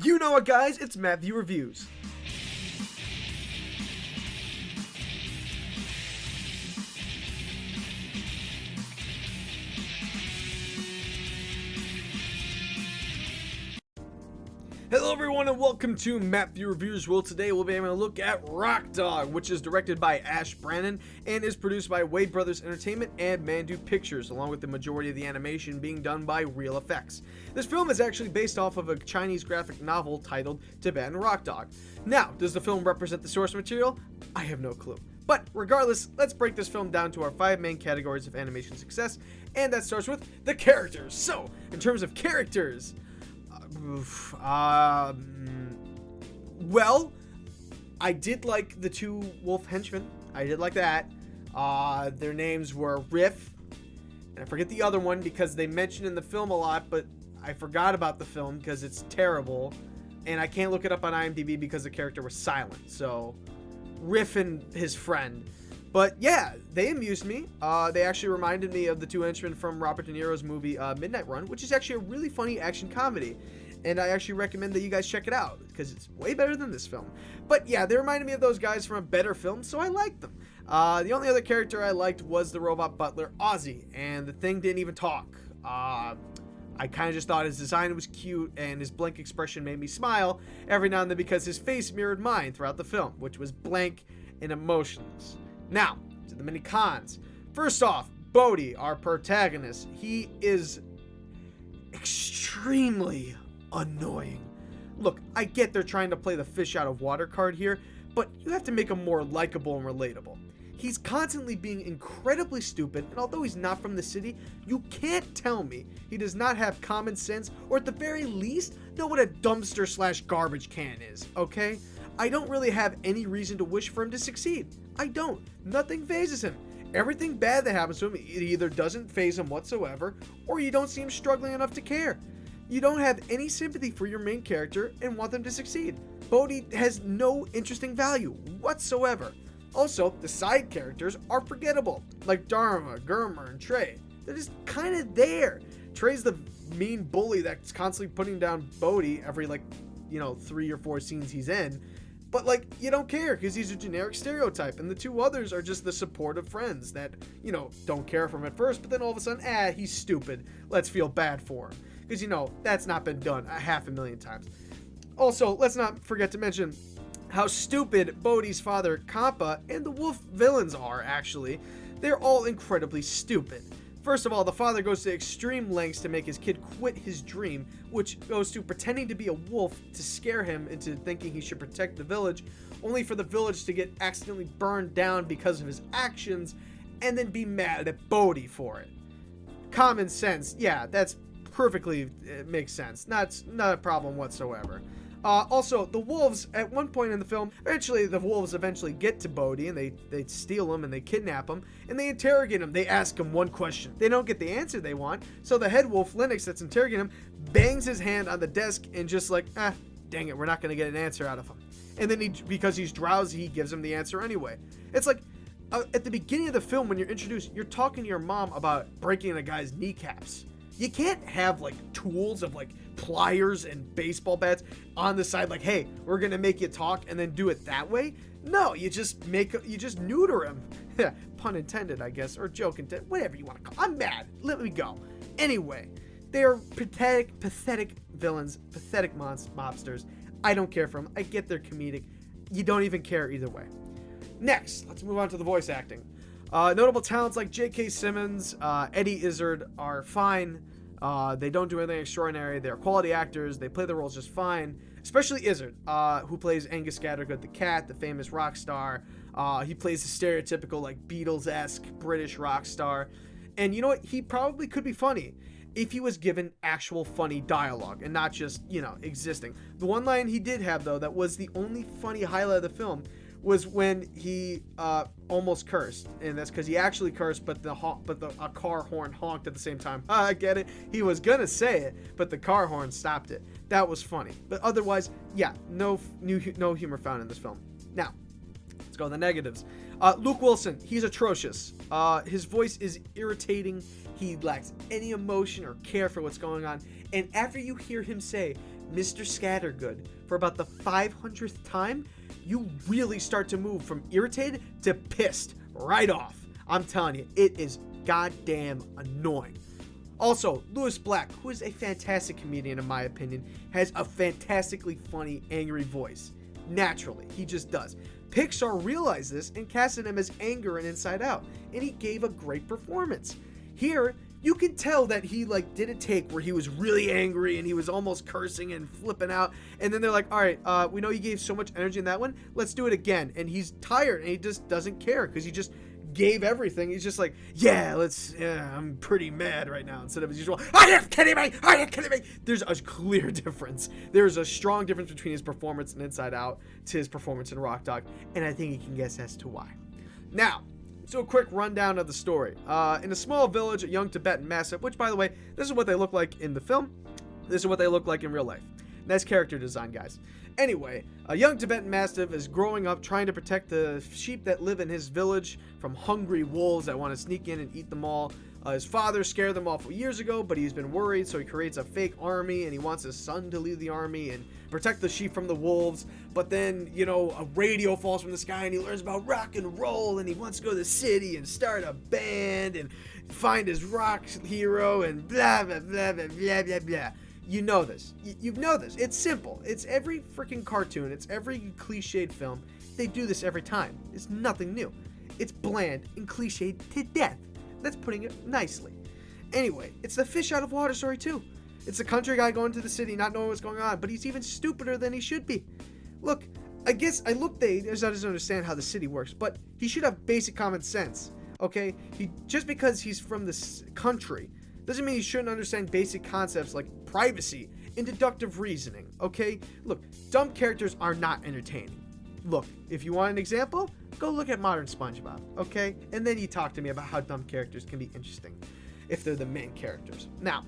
You know what, guys? It's Mattview Reviews. Hello everyone and welcome to Mattview Reviews. Well, today we'll be having a look at Rock Dog, which is directed by Ash Brannon and is produced by Wade Brothers Entertainment and Mandu Pictures, along with the majority of the animation being done by Real Effects. This film is actually based off of a Chinese graphic novel titled Tibetan Rock Dog. Now, does the film represent the source material? I have no clue. But regardless, let's break this film down to our 5 main categories of animation success, and that starts with the characters. So, in terms of characters, well, I did like the 2 wolf henchmen. I did like that. Their names were Riff, and I forget the other one because they mentioned in the film a lot, but I forgot about the film because it's terrible, and I can't look it up on IMDb because the character was silent. So, Riff and his friend. But yeah, they amused me. They actually reminded me of the 2 henchmen from Robert De Niro's movie Midnight Run, which is actually a really funny action comedy. And I actually recommend that you guys check it out because it's way better than this film. But yeah, they reminded me of those guys from a better film, so I liked them. The only other character I liked was the robot butler, Ozzy, and the thing didn't even talk. I kind of just thought his design was cute, and his blank expression made me smile every now and then because his face mirrored mine throughout the film, which was blank and emotionless. Now, to the Minicons. First off, Bodhi, our protagonist, he is extremely annoying. Look, I get they're trying to play the fish out of water card here, but you have to make him more likable and relatable. He's constantly being incredibly stupid, and although he's not from the city, you can't tell me he does not have common sense, or at the very least, know what a dumpster/garbage can is, okay? I don't really have any reason to wish for him to succeed. I don't. Nothing phases him. Everything bad that happens to him, it either doesn't faze him whatsoever, or you don't see him struggling enough to care. You don't have any sympathy for your main character and want them to succeed. Bodhi has no interesting value whatsoever. Also, the side characters are forgettable, like Dharma, Gurmer, and Trey. They're just kind of there. Trey's the mean bully that's constantly putting down Bodhi every 3 or 4 scenes he's in. But you don't care because he's a generic stereotype, and the 2 others are just the supportive friends that, don't care for him at first, but then all of a sudden, he's stupid. Let's feel bad for him. Because, that's not been done 500,000 times. Also, let's not forget to mention how stupid Bodhi's father, Kampa, and the wolf villains are, actually. They're all incredibly stupid. First of all, the father goes to extreme lengths to make his kid quit his dream, which goes to pretending to be a wolf to scare him into thinking he should protect the village, only for the village to get accidentally burned down because of his actions, and then be mad at Bodhi for it. Common sense, yeah, that's perfectly makes sense. Not a problem whatsoever. Also, the wolves, at one point in the film, the wolves eventually get to Bodhi, and they steal him, and they kidnap him, and they interrogate him. They ask him one question. They don't get the answer they want, so the head wolf, Linux, that's interrogating him, bangs his hand on the desk and just dang it, we're not going to get an answer out of him. And then because he's drowsy, he gives him the answer anyway. It's at the beginning of the film, when you're introduced, you're talking to your mom about breaking a guy's kneecaps. You can't have tools of pliers and baseball bats on the side hey, we're gonna make you talk, and then do it that way. No, you just neuter him. Pun intended, I guess, or joke intended, whatever you want to call. I'm mad. Let me go. Anyway, they are pathetic villains, pathetic mobsters. I don't care for them. I get they're comedic. You don't even care either way. Next, let's move on to the voice acting. Notable talents like J.K. Simmons, Eddie Izzard are fine. They don't do anything extraordinary. They're quality actors. They play the roles just fine. Especially Izzard, who plays Angus Scattergood the cat, the famous rock star. He plays the stereotypical Beatles-esque British rock star. And you know what? He probably could be funny if he was given actual funny dialogue and not just, existing. The one line he did have, though, that was the only funny highlight of the film was when he almost cursed, and that's because he actually cursed, but a car horn honked at the same time. I get it. He was gonna say it, but the car horn stopped it. That was funny. But otherwise, yeah, no humor found in this film. Now, let's go to the negatives. Luke Wilson, he's atrocious. His voice is irritating. He lacks any emotion or care for what's going on. And after you hear him say, Mr. Scattergood for about the 500th time, you really start to move from irritated to pissed right off. I'm telling you, it is goddamn annoying. Also, Lewis Black, who is a fantastic comedian in my opinion, has a fantastically funny, angry voice. Naturally, he just does. Pixar realized this and casted him as Anger in Inside Out, and he gave a great performance. Here, you can tell that he did a take where he was really angry and he was almost cursing and flipping out, and then they're like, all right, we know you gave so much energy in that one, let's do it again. And he's tired and he just doesn't care because he just gave everything. He's just like, I'm pretty mad right now, instead of his usual, are you kidding me? Are you kidding me? There's a clear difference. There's a strong difference between his performance in Inside Out to his performance in Rock Dog, and I think you can guess as to why. Now, so a quick rundown of the story. In a small village, a young Tibetan mastiff, which, by the way, this is what they look like in the film. This is what they look like in real life. Nice character design, guys. Anyway, a young Tibetan Mastiff is growing up trying to protect the sheep that live in his village from hungry wolves that want to sneak in and eat them all. His father scared them off years ago, but he's been worried, so he creates a fake army, and he wants his son to lead the army and protect the sheep from the wolves. But then, a radio falls from the sky, and he learns about rock and roll, and he wants to go to the city and start a band and find his rock hero and blah, blah, blah, blah, blah, blah, blah. You know this. You know this. It's simple. It's every freaking cartoon. It's every cliched film. They do this every time. It's nothing new. It's bland and cliched to death. That's putting it nicely. Anyway, it's the fish out of water story too. It's the country guy going to the city not knowing what's going on, but he's even stupider than he should be. Look, I guess I doesn't understand how the city works, but he should have basic common sense, okay? Just because he's from this country doesn't mean he shouldn't understand basic concepts like privacy and deductive reasoning, okay? Look, dumb characters are not entertaining. Look, if you want an example, go look at modern SpongeBob, okay? And then you talk to me about how dumb characters can be interesting if they're the main characters. Now,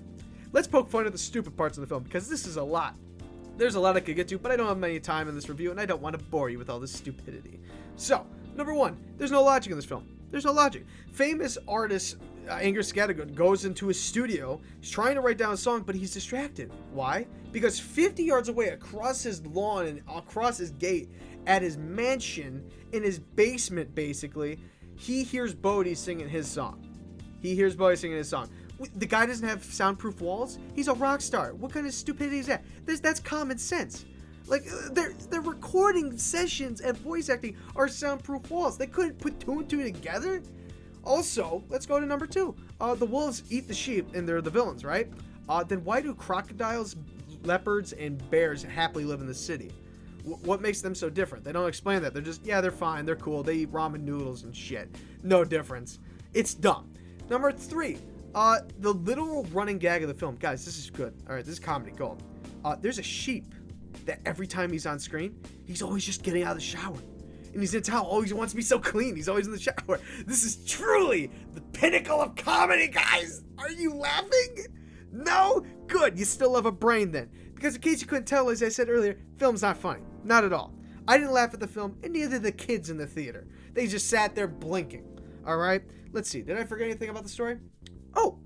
let's poke fun at the stupid parts of the film, because this is a lot. There's a lot I could get to, but I don't have many time in this review, and I don't want to bore you with all this stupidity. So, number one, there's no logic in this film. There's no logic. Famous artist Anger Scattergood goes into his studio. He's trying to write down a song, but he's distracted. Why? Because 50 yards away, across his lawn and across his gate, at his mansion, in his basement, basically, he hears Bodhi singing his song. The guy doesn't have soundproof walls. He's a rock star. What kind of stupidity is that? That's common sense. Like, their recording sessions and voice acting are soundproof walls. They couldn't put two and two together. Also, let's go to number two. The wolves eat the sheep, and they're the villains, right? Then why do crocodiles, leopards, and bears happily live in the city? What makes them so different? They don't explain that. They're just, they're fine. They're cool. They eat ramen noodles and shit. No difference. It's dumb. Number three. The literal running gag of the film. Guys, this is good. All right, this is comedy gold. There's a sheep that every time he's on screen, he's always just getting out of the shower. And he's in a towel. Always wants to be so clean. He's always in the shower. This is truly the pinnacle of comedy, guys. Are you laughing? No? Good. You still have a brain then. Because in case you couldn't tell, as I said earlier, film's not funny. Not at all. I didn't laugh at the film, and neither did the kids in the theater. They just sat there blinking. All right? Let's see. Did I forget anything about the story? Oh,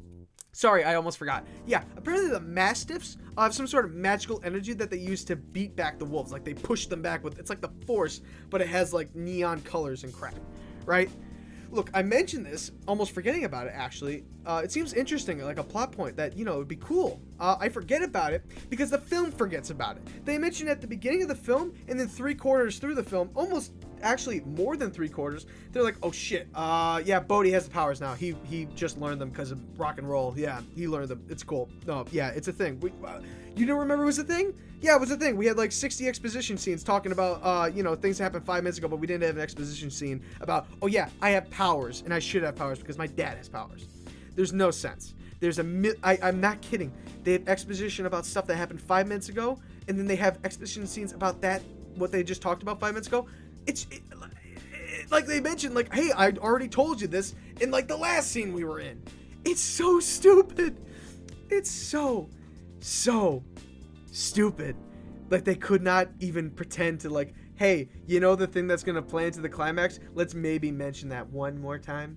sorry, I almost forgot. Yeah, apparently the mastiffs have some sort of magical energy that they use to beat back the wolves. Like, they push them back with, it's like the Force, but it has like neon colors and crap, right? Look, I mentioned this, almost forgetting about it, actually. It seems interesting, like a plot point that, it would be cool. I forget about it because the film forgets about it. They mention it at the beginning of the film, and then 3/4 through the film, almost actually more than 3/4, they're like, oh shit, yeah, Bodhi has the powers now. He just learned them because of rock and roll. Yeah, he learned them. It's cool. No, yeah, it's a thing. You don't remember it was a thing? Yeah, it was a thing. We had like 60 exposition scenes talking about, things that happened 5 minutes ago, but we didn't have an exposition scene about, oh yeah, I have powers, and I should have powers because my dad has powers. There's no sense. I'm not kidding. They have exposition about stuff that happened 5 minutes ago, and then they have exposition scenes about what they just talked about 5 minutes ago. Like they mentioned, like, hey, I already told you this in like the last scene we were in. It's so stupid. It's so stupid. Like, they could not even pretend to, like, hey, the thing that's gonna play into the climax, let's maybe mention that one more time.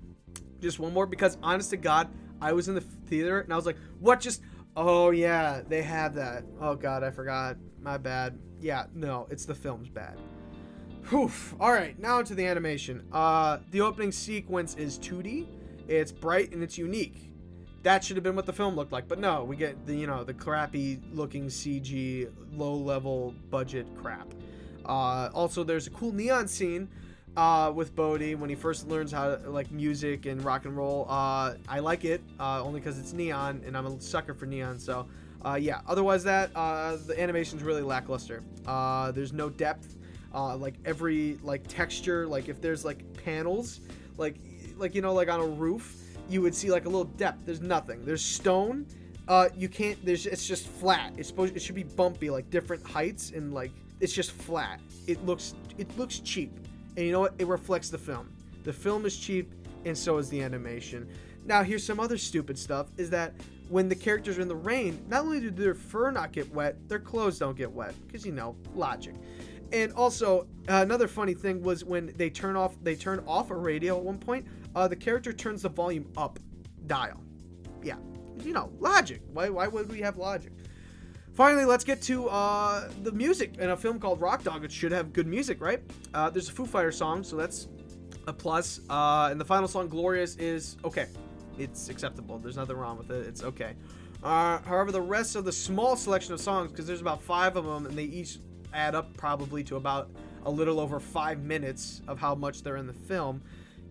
Just one more, because honest to God, I was in the theater and I was like, what just, Oh, yeah, they have that. Oh, God, I forgot. My bad. Yeah, no, it's the film's bad. Whew. Alright, now to the animation. The opening sequence is 2D. It's bright and it's unique. That should have been what the film looked like, but no, we get the, the crappy looking CG, low level budget crap. Also, there's a cool neon scene with Bodhi when he first learns how to like music and rock and roll. I like it only because it's neon and I'm a sucker for neon. So yeah, otherwise that the animation's really lackluster. There's no depth. Like every like texture, like if there's like panels, like like on a roof, you would see like a little depth. There's nothing. There's stone. You can't. It's just flat. It should be bumpy, like different heights, and like it's just flat. It looks cheap, and you know what? It reflects the film. The film is cheap, and so is the animation. Now here's some other stupid stuff: is that when the characters are in the rain, not only do their fur not get wet, their clothes don't get wet, because logic. And also another funny thing was when they turn off a radio at one point. The character turns the volume up dial. Yeah, logic. Why would we have logic? Finally, let's get to the music in a film called Rock Dog. It should have good music, right? There's a Foo Fighters song, so that's a plus. And the final song, Glorious, is okay. It's acceptable. There's nothing wrong with it. It's okay. However, the rest of the small selection of songs, because there's about 5 of them, and they each add up probably to about a little over 5 minutes of how much they're in the film.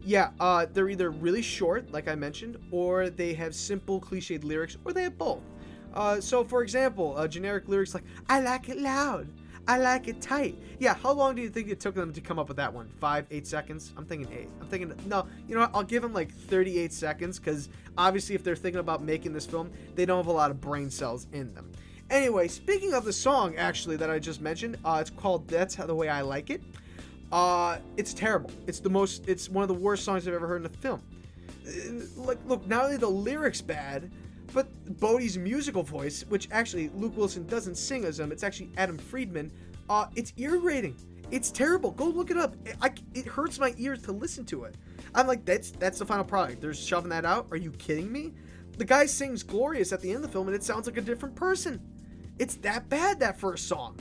Yeah, they're either really short, like I mentioned, or they have simple, cliched lyrics, or they have both. So, for example, generic lyrics like, I like it loud, I like it tight. Yeah, how long do you think it took them to come up with that one? 5, 8 seconds? I'm thinking 8. I'm thinking, no, you know what? I'll give them like 38 seconds, because obviously if they're thinking about making this film, they don't have a lot of brain cells in them. Anyway, speaking of the song, actually, that I just mentioned, it's called That's the Way I Like It. It's terrible. It's one of the worst songs I've ever heard in a film. Look, not only the lyrics bad, but Bodhi's musical voice, which actually Luke Wilson doesn't sing as him, it's actually Adam Friedman. It's ear grating. It's terrible. Go look it up. It hurts my ears to listen to it. I'm like, that's the final product. They're shoving that out. Are you kidding me? The guy sings Glorious at the end of the film, and it sounds like a different person. It's that bad, that first song.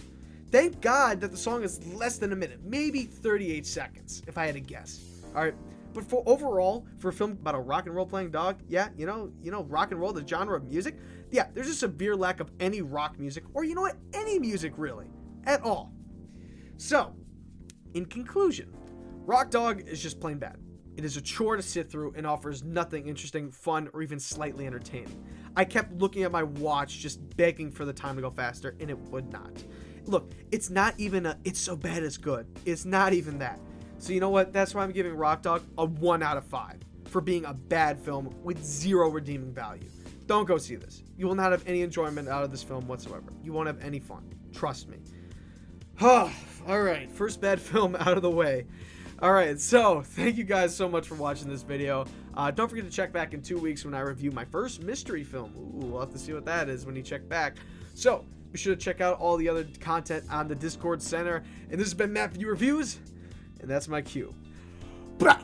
Thank God that the song is less than a minute, maybe 38 seconds, if I had to guess. All right, but overall, for a film about a rock and roll playing dog, yeah, rock and roll, the genre of music, yeah, there's a severe lack of any rock music, or any music really, at all. So, in conclusion, Rock Dog is just plain bad. It is a chore to sit through and offers nothing interesting, fun, or even slightly entertaining. I kept looking at my watch, just begging for the time to go faster, and it would not. Look, it's not even it's so bad it's good. It's not even that. So you know what? That's why I'm giving Rock Dog a 1 out of 5 for being a bad film with 0 redeeming value. Don't go see this. You will not have any enjoyment out of this film whatsoever. You won't have any fun. Trust me. All right, first bad film out of the way. All right, so thank you guys so much for watching this video. Don't forget to check back in 2 weeks when I review my first mystery film. Ooh, we'll have to see what that is when you check back. So be sure to check out all the other content on the Discord Center. And this has been Mattview Reviews, and that's my cue. Blah!